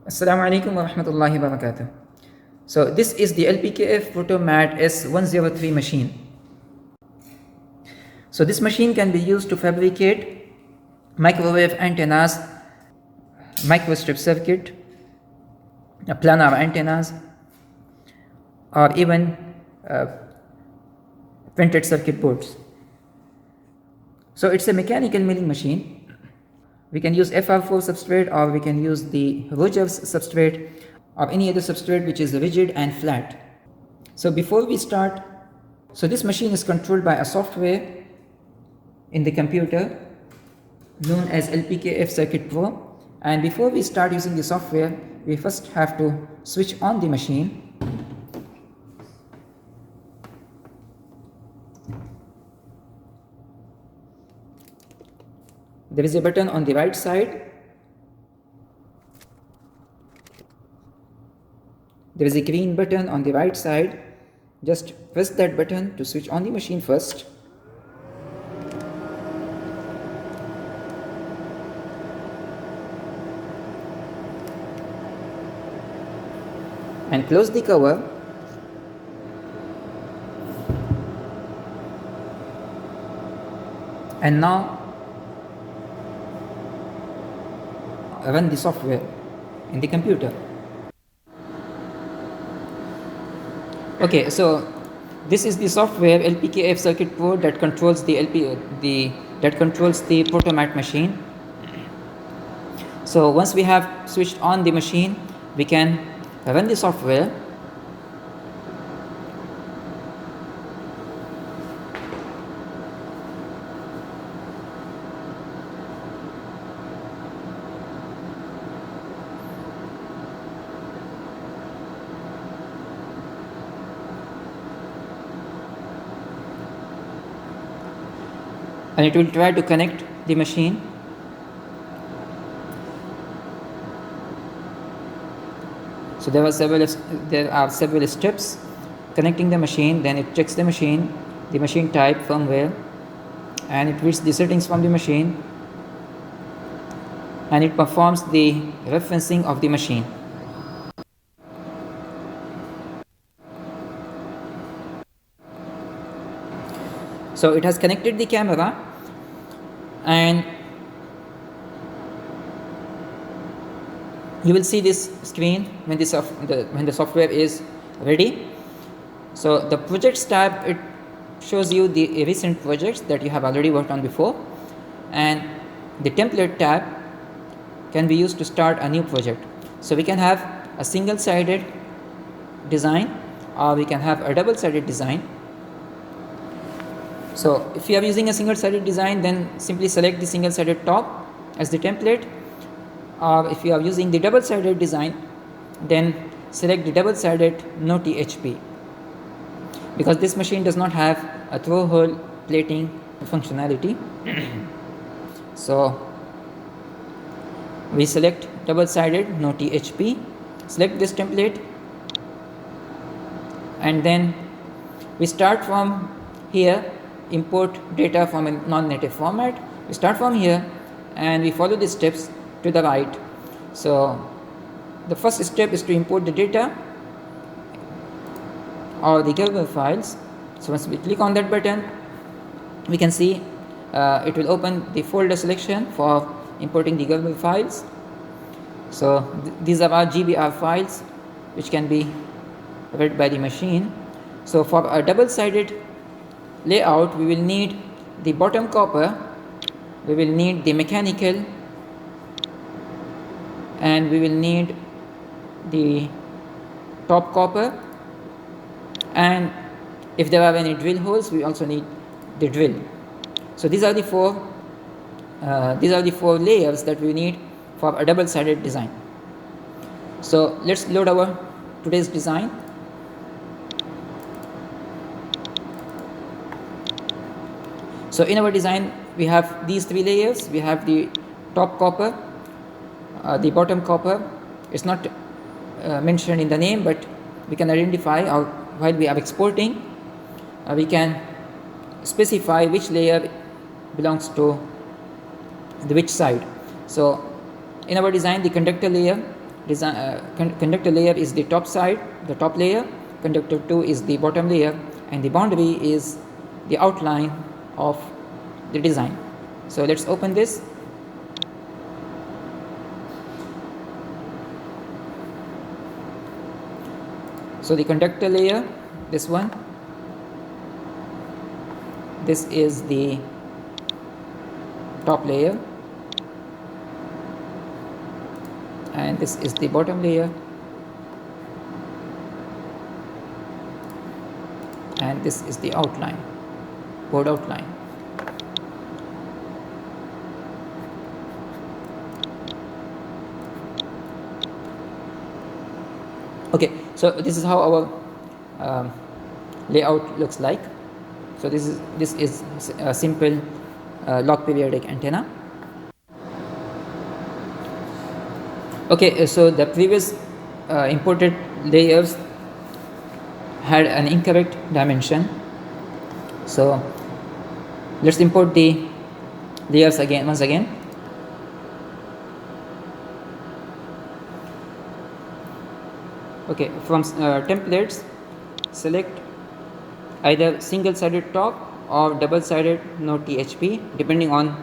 Assalamu alaikum wa rahmatullahi wa barakatuh. So this is the LPKF ProtoMat S103 machine. So this machine can be used to fabricate microwave antennas, microstrip circuit, planar antennas, or even uh, printed circuit boards. So it's a mechanical milling machine. We can use FR4 substrate, or we can use the Rogers substrate, or any other substrate which is rigid and flat. So before we start, so this machine is controlled by a software in the computer known as LPKF Circuit Pro. And before we start using the software, we first have to switch on the machine. There is a button on the right side. There is a green button on the right side. Just press that button to switch on the machine first. And close the cover. And now run the software in the computer. Okay, so this is the software LPKF Circuit Pro that controls the ProtoMat machine. So once we have switched on the machine, we can run the software. And it will try to connect the machine. So there are several steps connecting the machine. Then it checks the machine type, firmware, and it reads the settings from the machine, and it performs the referencing of the machine. So it has connected the camera, and you will see this screen when the software is ready. So the projects tab, it shows you the recent projects that you have already worked on before, and the template tab can be used to start a new project. So we can have a single-sided design, or we can have a double-sided design. So if you are using a single-sided design, then simply select the single-sided top as the template. Or if you are using the double-sided design, then select the double-sided no THP, because this machine does not have a throw hole plating functionality. So we select double-sided no THP, select this template, and then we start from here. Import data from a non-native format. We start from here and we follow the steps to the right. So the first step is to import the data or the Gerber files. So once we click on that button, we can see it will open the folder selection for importing the Gerber files. So these are our GBR files which can be read by the machine. So for a double-sided layout, we will need the bottom copper, we will need the mechanical, and we will need the top copper, and if there are any drill holes, we also need the drill. So these are the four layers that we need for a double-sided design. So let's load our today's design. So in our design, we have these three layers. We have the top copper, the bottom copper. It's not mentioned in the name, but we can identify while we are exporting. We can specify which layer belongs to which side. So in our design, the conductor layer conductor layer is the top side, the top layer, conductor 2 is the bottom layer, and the boundary is the outline of the design. So let's open this. So the conductor layer, this one, this is the top layer, and this is the bottom layer, and this is the outline, board outline. Okay, so this is how our layout looks like. So this is a simple log periodic antenna. Okay, so the previous imported layers had an incorrect dimension. So let's import the layers once again. Okay, from templates, select either single-sided top or double-sided node THP, depending on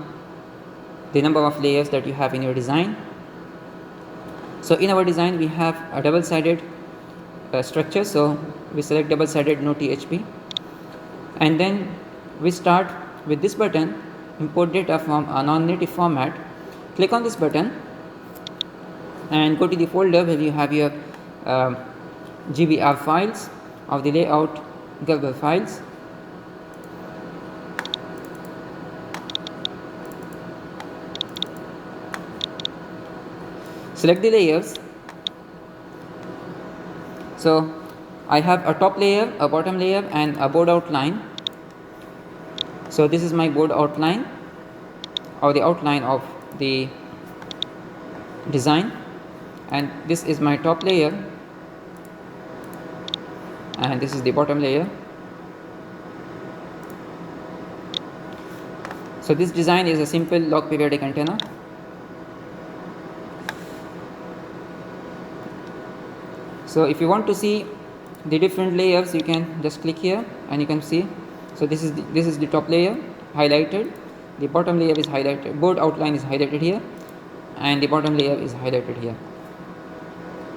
the number of layers that you have in your design. So in our design we have a double-sided structure, so we select double-sided node THP, and then we start with this button, import data from a non-native format. Click on this button and go to the folder where you have your GBR files of the layout Gerber files. Select the layers. So I have a top layer, a bottom layer, and a board outline. So this is my board outline, or the outline of the design, and this is my top layer, and this is the bottom layer. So this design is a simple log periodic antenna. So if you want to see the different layers, you can just click here and you can see. So this is the top layer highlighted, the bottom layer is highlighted, board outline is highlighted here, and the bottom layer is highlighted here.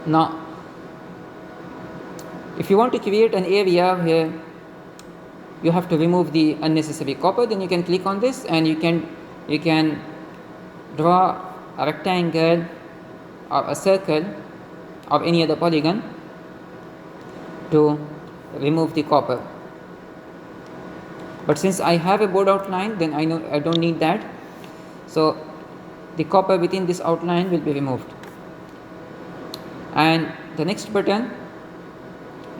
Now if you want to create an area where you have to remove the unnecessary copper, then you can click on this and you can draw a rectangle or a circle or any other polygon to remove the copper. But since I have a board outline, then I know I don't need that. So the copper within this outline will be removed. And the next button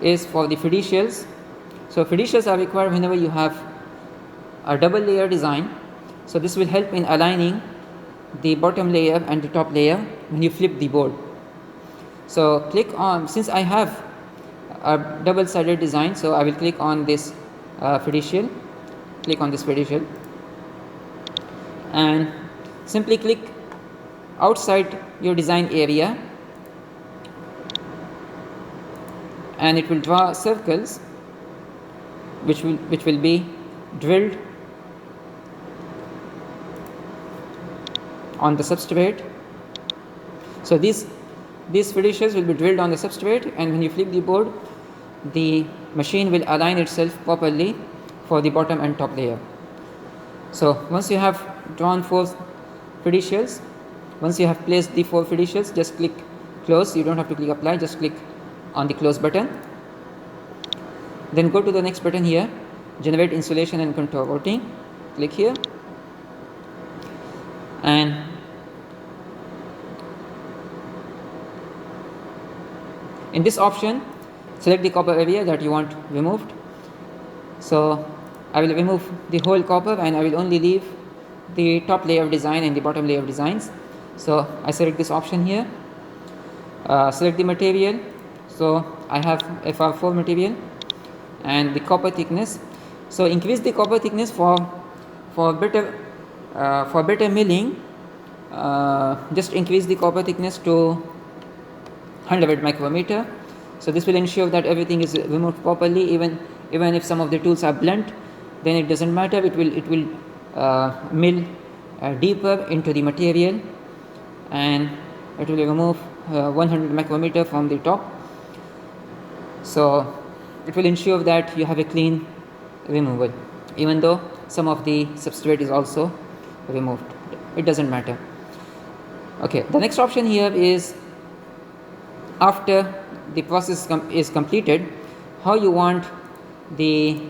is for the fiducials. So fiducials are required whenever you have a double layer design. So this will help in aligning the bottom layer and the top layer when you flip the board. So click on, since I have a double-sided design, so I will click on this fiducial. Click on this fiducial and simply click outside your design area, and it will draw circles which will be drilled on the substrate. So these fiducials will be drilled on the substrate, and when you flip the board, the machine will align itself properly for the bottom and top layer. So once you have drawn 4 fiducials, once you have placed the 4 fiducials, just click close. You don't have to click apply, just click on the close button. Then go to the next button here, generate insulation and contour routing. Click here, and in this option select the copper area that you want removed. So I will remove the whole copper and I will only leave the top layer of design and the bottom layer of designs. So I select this option here, select the material. So I have FR4 material and the copper thickness. So increase the copper thickness for better milling. Just increase the copper thickness to 100 micrometer. So this will ensure that everything is removed properly. Even if some of the tools are blunt, then it doesn't matter. It will mill deeper into the material, and it will remove 100 micrometer from the top. So it will ensure that you have a clean removal, even though some of the substrate is also removed. It doesn't matter. Okay, the next option here is, after the process is completed, how you want the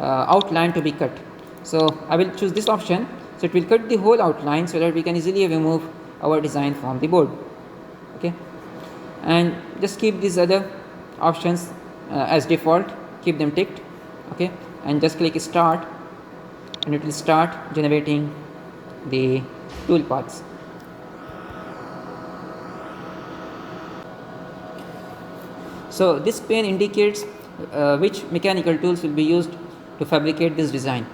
outline to be cut. So I will choose this option. So it will cut the whole outline so that we can easily remove our design from the board. Okay, and just keep these other options as default, keep them ticked. Okay, and just click start, and it will start generating the tool paths. So this pane indicates which mechanical tools will be used to fabricate this design.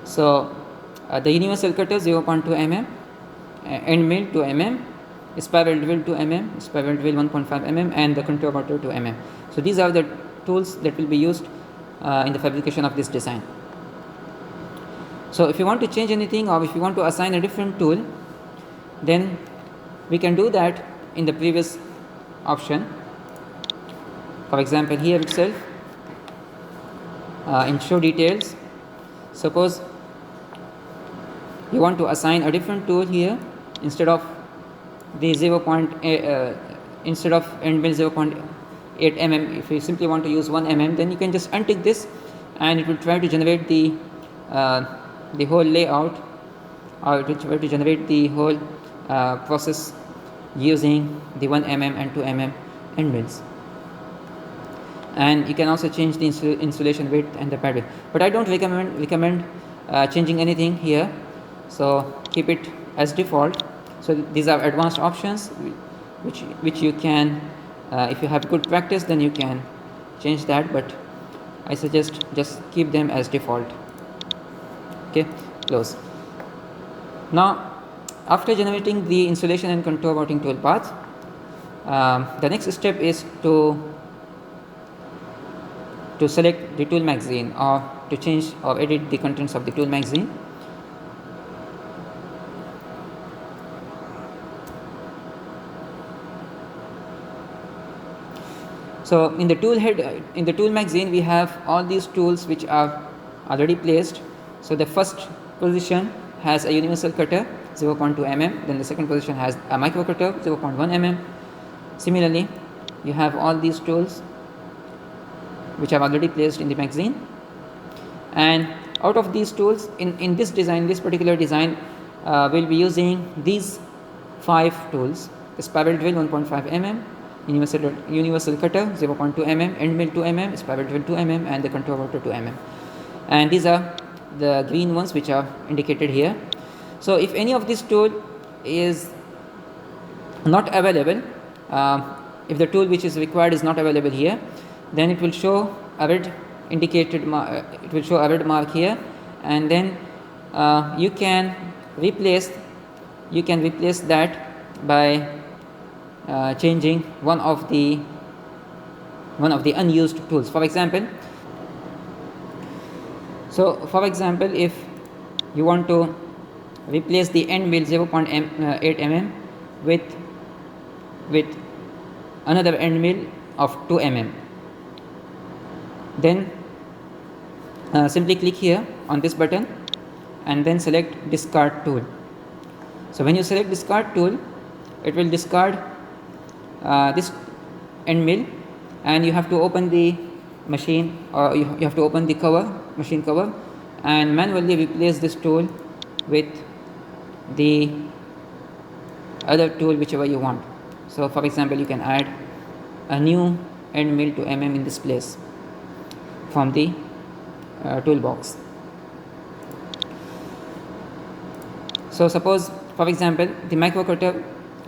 So the universal cutter 0.2 mm, end mill 2 mm, spiral drill 2 mm, spiral drill 1.5 mm, and the contour cutter 2 mm. So these are the tools that will be used in the fabrication of this design. So if you want to change anything, or if you want to assign a different tool, then we can do that in the previous option. For example, here itself, in show details, suppose you want to assign a different tool here. Instead of the instead of end mill 0.8 mm, if you simply want to use 1 mm, then you can just untick this, and it will try to generate the whole layout, or it will try to generate the whole process using the 1 mm and 2 mm end mills. And you can also change the insulation width and the pad width, but I don't recommend changing anything here, so keep it as default. So these are advanced options which you can, if you have good practice, then you can change that, but I suggest just keep them as default. Okay, close. Now after generating the insulation and contour routing tool path, the next step is to select the tool magazine, or to change or edit the contents of the tool magazine. So in the tool head, in the tool magazine, we have all these tools which are already placed. So the first position has a universal cutter 0.2 mm, then the second position has a micro cutter 0.1 mm. Similarly, you have all these tools which are already placed in the magazine, and out of these tools, in this design, this particular design, we'll be using these 5 tools: the spiral drill 1.5 mm, universal cutter 0.2 mm, end mill 2 mm, spiral drill 2 mm, and the contour router 2 mm. And these are the green ones which are indicated here. So if any of this tool is not available, if the tool which is required is not available here, then it will show a red it will show a red mark here, and then you can replace that by changing one of the unused tools. For example, if you want to replace the end mill 0.8 mm with another end mill of 2 mm, then simply click here on this button and then select discard tool. So when you select discard tool, it will discard this end mill, and you have to open the machine, or you have to open the machine cover, and manually replace this tool with the other tool whichever you want. So for example, you can add a new end mill to mm in this place from the toolbox. So suppose, for example, the micro cutter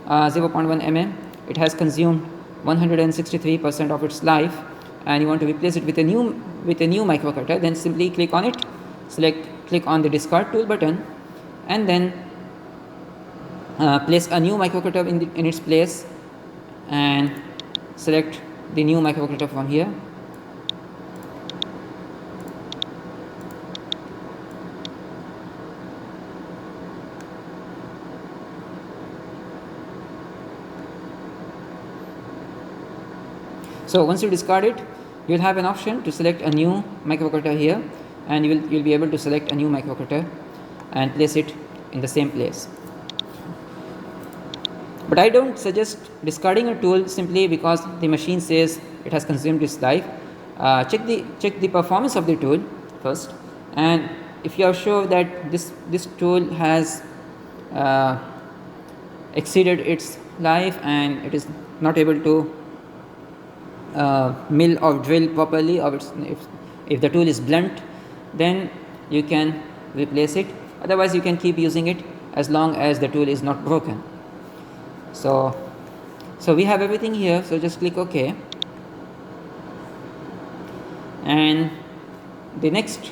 0.1 mm, it has consumed 163% of its life, and you want to replace it with a new micro cutter, then simply click on it, click on the discard tool button, and then place a new micro cutter in its place, and select the new microcalculator from here. So once you discard it, you will have an option to select a new microcalculator here, and you'll be able to select a new microcalculator and place it in the same place. But I don't suggest discarding a tool simply because the machine says it has consumed its life. Check the performance of the tool first, and if you are sure that this tool has exceeded its life and it is not able to mill or drill properly, or if the tool is blunt, then you can replace it. Otherwise you can keep using it as long as the tool is not broken. So we have everything here, so just click OK, and the next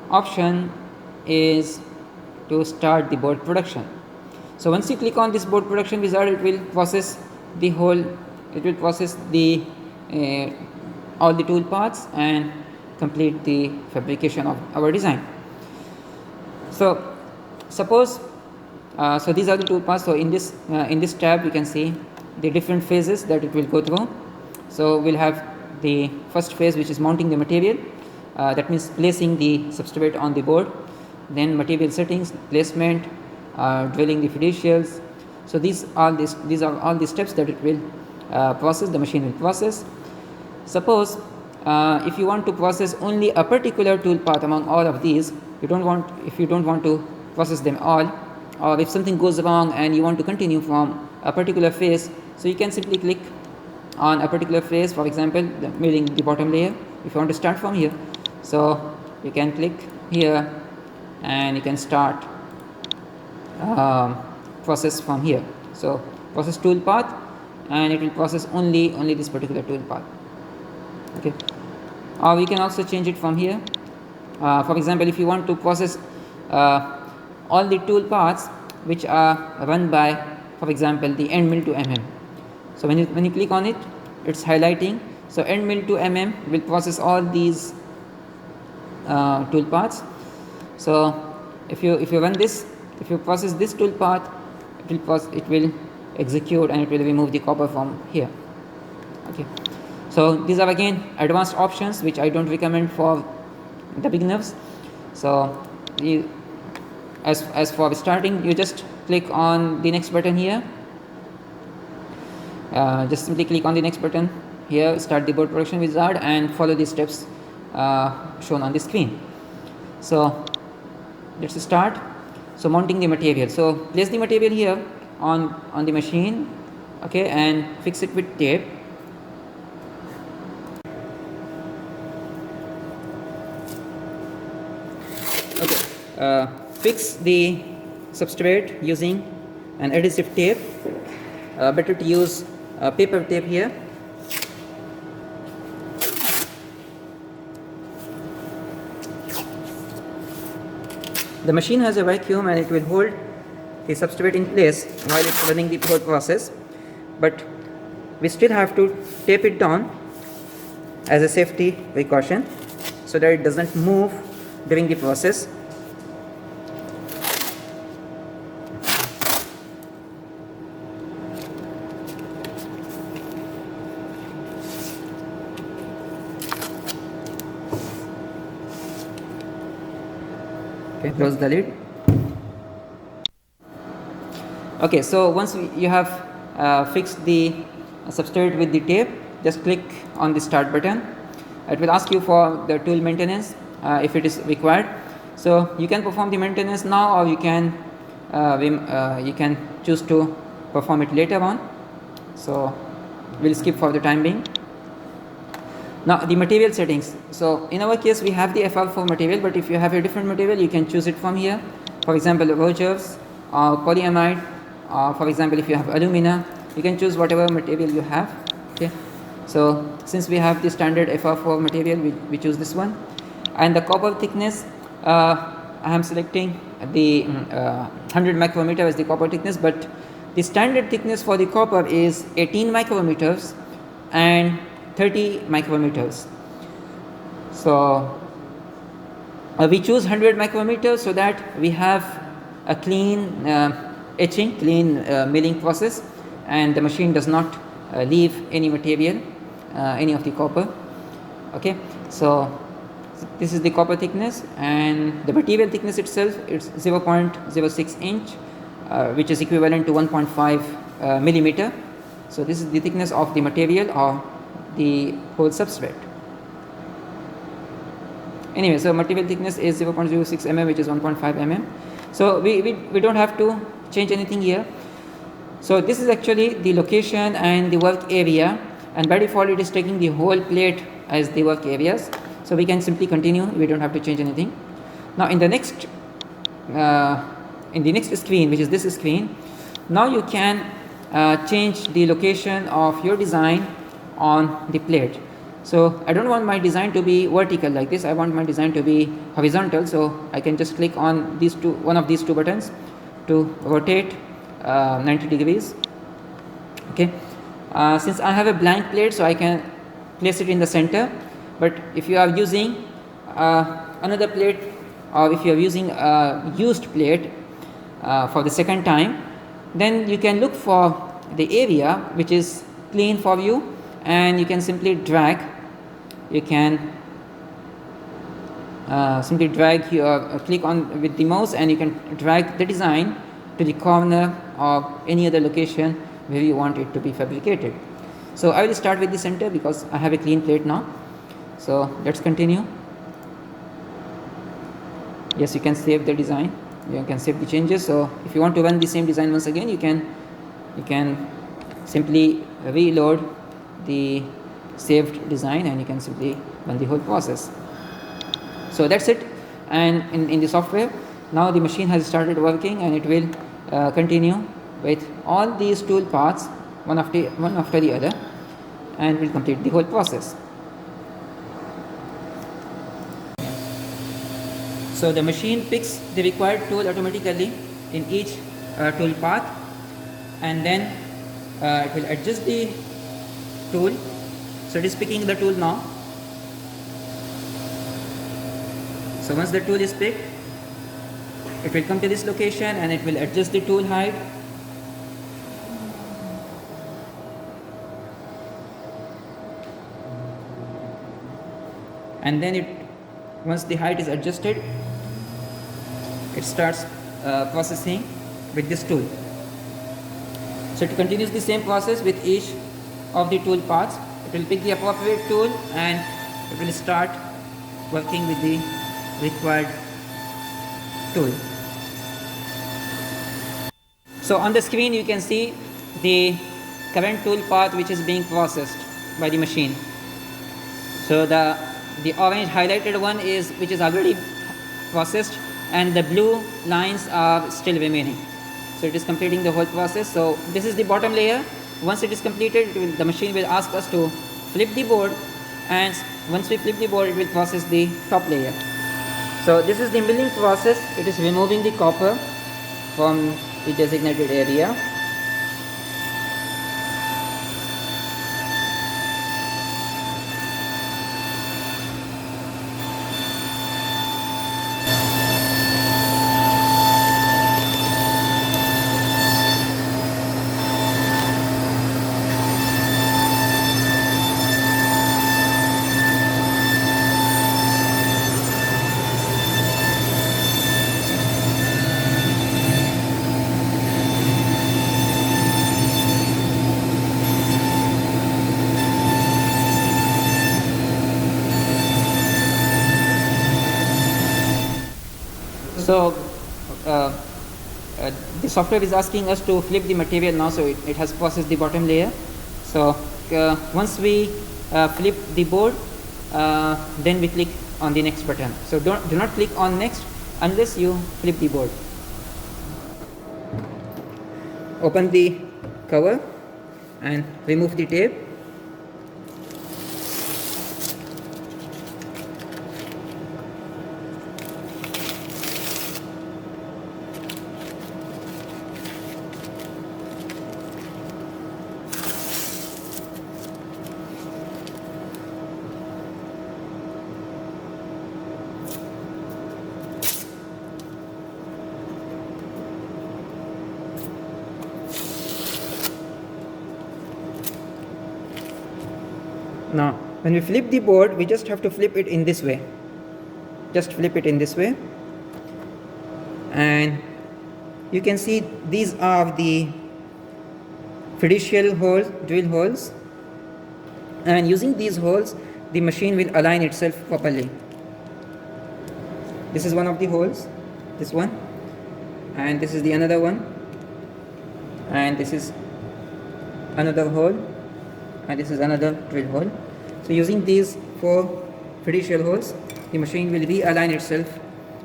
option is to start the board production. So once you click on this board production wizard, it will process all the tool paths and complete the fabrication of our design. So suppose so these are the tool paths. So in this tab you can see the different phases that it will go through. So we'll have the first phase, which is mounting the material, that means placing the substrate on the board, then material settings, placement, drilling the fiducials. So these are all the steps that it will process, the machine will process. Suppose if you want to process only a particular tool path among all of these, if you don't want to process them all, or if something goes wrong and you want to continue from a particular phase, so you can simply click on a particular phase, for example milling the bottom layer. If you want to start from here, so you can click here and you can start process from here. So process tool path, and it will process only this particular tool path. Okay, or we can also change it from here. For example, if you want to process all the tool paths which are run by, for example, the end mill to mm. So when you click on it, it's highlighting. So end mill to mm will process all these tool paths. So if you run this, if you process this tool path, it will execute and it will remove the copper from here. Okay, so these are again advanced options which I don't recommend for the beginners. So as for starting, you just click on the next button here. Just simply click on the next button here, start the board production wizard, and follow the steps shown on the screen. So let's start. So mounting the material. So place the material here on the machine, okay, and fix it with tape. Okay, fix the substrate using an adhesive tape. Better to use paper tape here. The machine has a vacuum and it will hold the substrate in place while it's running the whole process, but we still have to tape it down as a safety precaution so that it doesn't move during the process. Okay, close the lid. Okay, so once you have fixed the substrate with the tape, just click on the start button. It will ask you for the tool maintenance if it is required. So you can perform the maintenance now, or you can choose to perform it later on. So we'll skip for the time being. Now the material settings. So in our case we have the FR4 material, but if you have a different material you can choose it from here. For example, Rogers or polyamide, for example if you have alumina, you can choose whatever material you have. Okay, so since we have the standard FR4 material, we choose this one. And the copper thickness, I am selecting the 100 micrometer as the copper thickness, but The standard thickness for the copper is 18 micrometers and 30 micrometers. So we choose 100 micrometers so that we have a clean etching, clean milling process, and the machine does not leave any material, any of the copper. Okay, so this is the copper thickness, and the material thickness itself is 0.06 inch, which is equivalent to 1.5 millimeter. So this is the thickness of the material or the whole substrate. Anyway, so material thickness is 0.06 mm, which is 1.5 mm. So we don't have to change anything here. So this is actually the location and the work area, and by default it is taking the whole plate as the work areas. So we can simply continue, we don't have to change anything. Now in the next screen, which is this screen, now you can change the location of your design on the plate. So I don't want my design to be vertical like this, I want my design to be horizontal. So I can just click on one of these two buttons to rotate 90 degrees. Okay, since I have a blank plate, so I can place it in the center. But if you are using another plate, or if you are using a used plate for the second time, then you can look for the area which is clean for you, and you can simply drag. You can simply drag your click on with the mouse, and you can drag the design to the corner or any other location where you want it to be fabricated. So I will start with the center because I have a clean plate now. So let's continue. Yes, you can save the design, you can save the changes. So if you want to run the same design once again, you can simply reload the saved design, and you can simply run the whole process. So that's it. And in the software, now the machine has started working, and it will continue with all these tool paths one after the other, and will complete the whole process. So the machine picks the required tool automatically in each tool path, and then it will adjust the tool. So it is picking the tool now. So once the tool is picked, it will come to this location, and it will adjust the tool height. And then once the height is adjusted, it starts processing with this tool. So it continues the same process with each of the tool paths. It will pick the appropriate tool, and it will start working with the required tool. So on the screen you can see the current tool path which is being processed by the machine. So the orange highlighted one which is already processed, and the blue lines are still remaining. So it is completing the whole process. So this is the bottom layer. Once it is completed, the machine will ask us to flip the board, and once we flip the board, it will process the top layer. So this is the milling process. It is removing the copper from the designated area. So the software is asking us to flip the material now, so it has processed the bottom layer. So once we flip the board, then we click on the next button. So do not click on next unless you flip the board. Open the cover and remove the tape. Now when we flip the board, we just have to flip it in this way. Just flip it in this way, and you can see these are the fiducial holes, drill holes, and using these holes the machine will align itself properly. This is one of the holes, this one, and this is the another one, and this is another hole, and this is another drill hole. So using these 4 fiducial holes, the machine will realign itself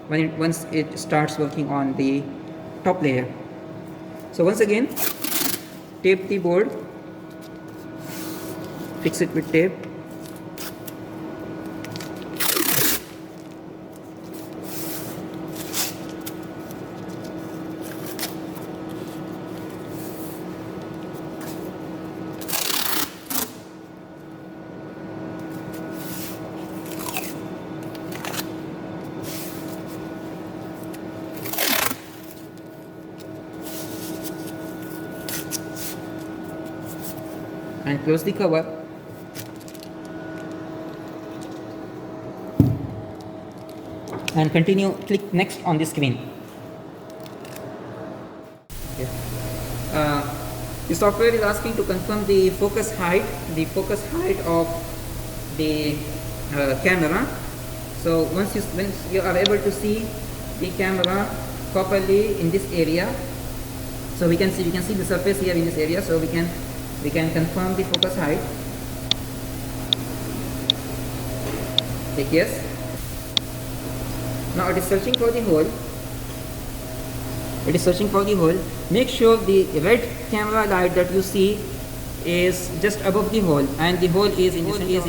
once it starts working on the top layer. So once again, tape the board, fix it with tape, and close the cover. And continue, click next on the screen. Okay. The software is asking to confirm the focus height of the camera. So once you are able to see the camera properly in this area, so we can see the surface here in this area, so we can confirm the focus height. Click yes. Now it is searching for the hole. Make sure the red camera light that you see is just above the hole, and the hole is in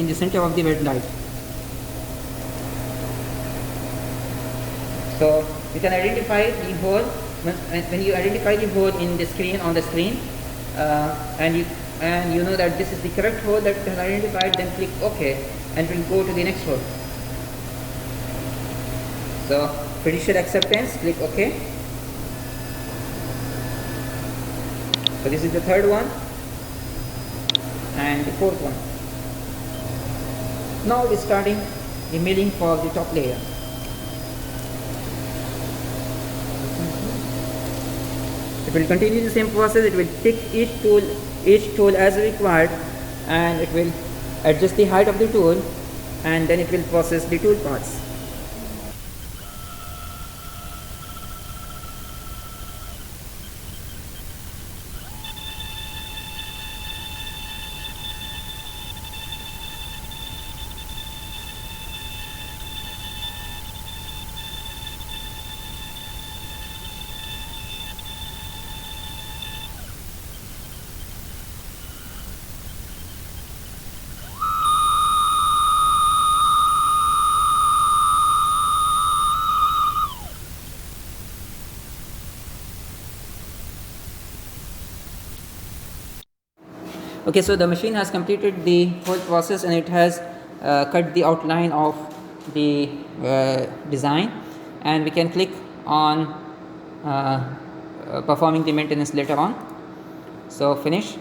the center of the red light. So you can identify the hole when you identify the hole in the screen, on the screen, and you know that this is the correct hole that is identified. Then click OK, and we'll go to the next hole. So fiducial acceptance, click OK. So this is the third one and the fourth one. Now we're starting the milling for the top layer. It will continue the same process. It will pick each tool as required, and it will adjust the height of the tool, and then it will process the tool parts. Okay, so the machine has completed the whole process, and it has cut the outline of the design, and we can click on performing the maintenance later on. So finish,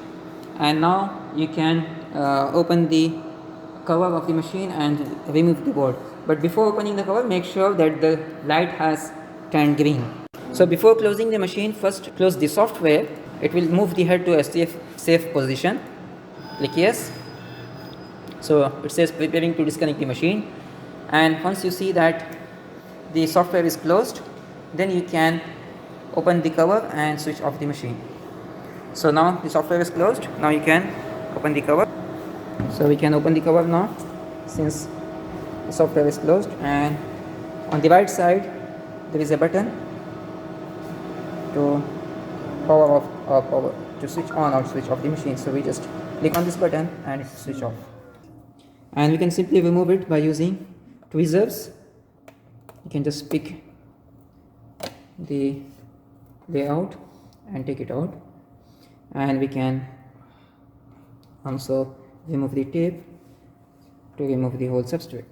and now you can open the cover of the machine and remove the board. But before opening the cover, make sure that the light has turned green. So before closing the machine, first close the software. It will move the head to a safe position. Click yes. So it says preparing to disconnect the machine, and once you see that the software is closed, then you can open the cover and switch off the machine. So now the software is closed. Now you can open the cover. So we can open the cover now, since the software is closed, and on the right side there is a button to power off or power to switch on or switch off the machine. So we just click on this button and it switch off, and we can simply remove it by using tweezers. You can just pick the layout and take it out, and we can also remove the tape to remove the whole substrate.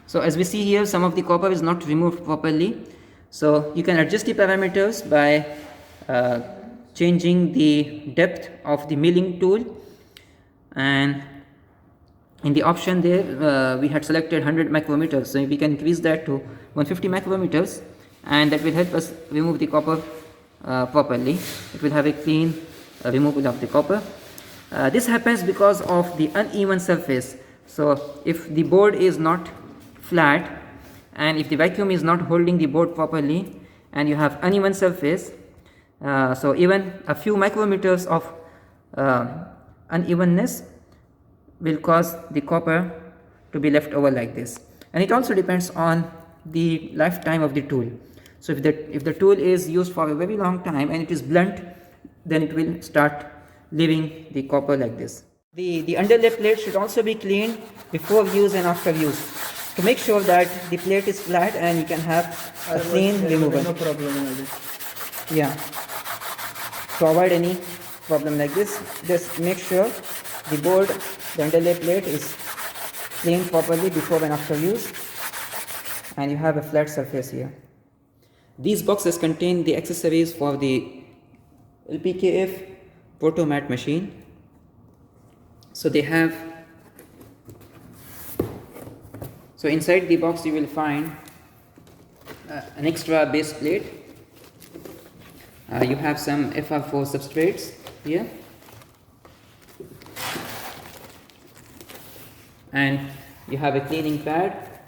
So as we see here, some of the copper is not removed properly, so you can adjust the parameters by changing the depth of the milling tool, and in the option there we had selected 100 micrometers, so we can increase that to 150 micrometers, and that will help us remove the copper properly. It will have a clean removal of the copper. This happens because of the uneven surface. So if the board is not flat and if the vacuum is not holding the board properly and you have uneven surface, so even a few micrometers of unevenness will cause the copper to be left over like this. And it also depends on the lifetime of the tool. So if the tool is used for a very long time and it is blunt, then it will start leaving the copper like this. The underlay plate should also be cleaned before use and after use to make sure that the plate is flat and you can have a clean removal. No problem with it. Yeah. To avoid any problem like this, just make sure the board, the underlay plate is cleaned properly before and after use, and you have a flat surface here. These boxes contain the accessories for the LPKF ProtoMat machine. So they have, so inside the box you will find an extra base plate. You have some FR4 substrates here, and you have a cleaning pad.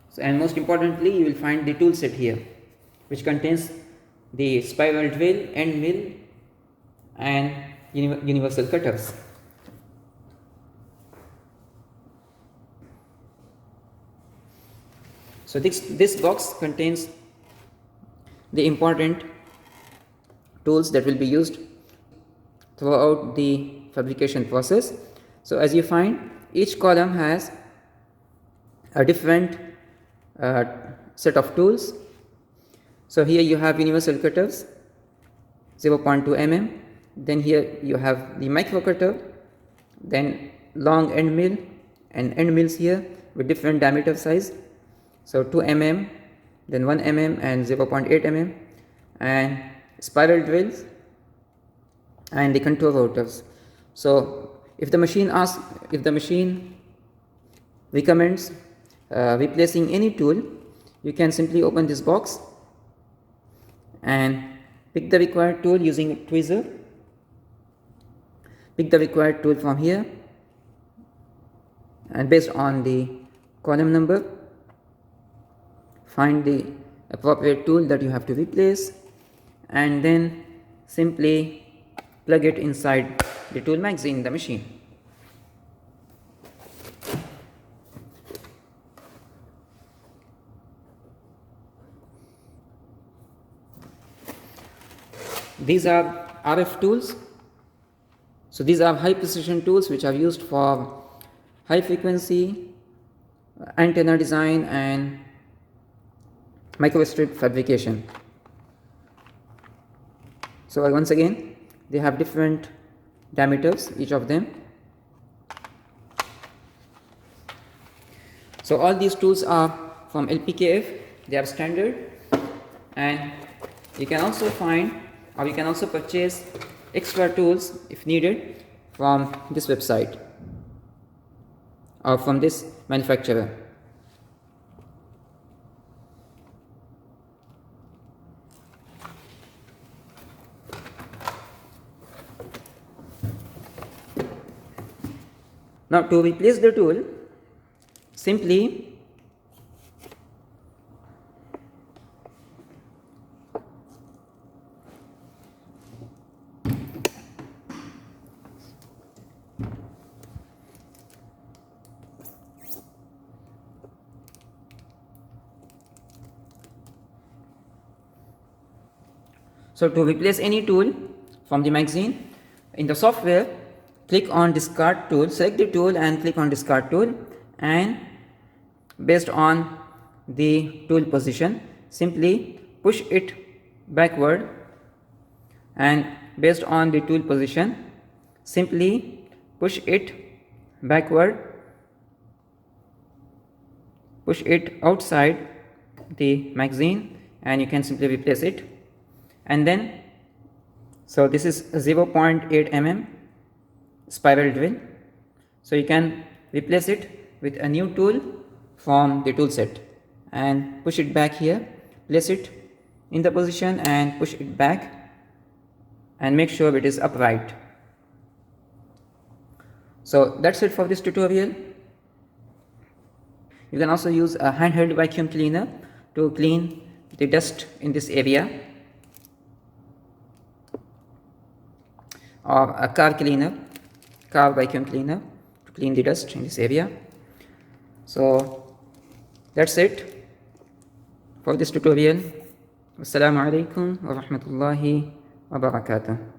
So, and most importantly, you will find the tool set here, which contains the spiral drill, end mill, and universal cutters. So this box contains the important tools that will be used throughout the fabrication process. So as you find, each column has a different set of tools. So here you have universal cutters, 0.2 mm. Then here you have the micro cutter, then long end mill and end mills here with different diameter size. So 2 mm, then 1 mm and 0.8 mm, and spiral drills and the contour rotors. So if the machine recommends replacing any tool, you can simply open this box and pick the required tool using a tweezer. Pick the required tool from here, and based on the column number, find the appropriate tool that you have to replace, and then simply plug it inside the tool magazine in the machine. These are RF tools. So these are high precision tools which are used for high frequency antenna design and microstrip fabrication. So once again, they have different diameters, each of them. So all these tools are from LPKF, they are standard, and you can also find, or you can also purchase extra tools if needed from this website or from this manufacturer. Now to replace the tool, simply So to replace any tool from the magazine, in the software, click on discard tool, select the tool and click on discard tool, and based on the tool position, simply push it backward, and based on the tool position, simply push it backward, push it outside the magazine, and you can simply replace it. And then, so this is 0.8 mm spiral drill, so you can replace it with a new tool from the tool set and push it back here, place it in the position and push it back and make sure it is upright. So that's it for this tutorial. You can also use a handheld vacuum cleaner to clean the dust in this area, or a car vacuum cleaner to clean the dust in this area. So that's it for this tutorial. Assalamu alaikum wa rahmatullahi wa barakatuh.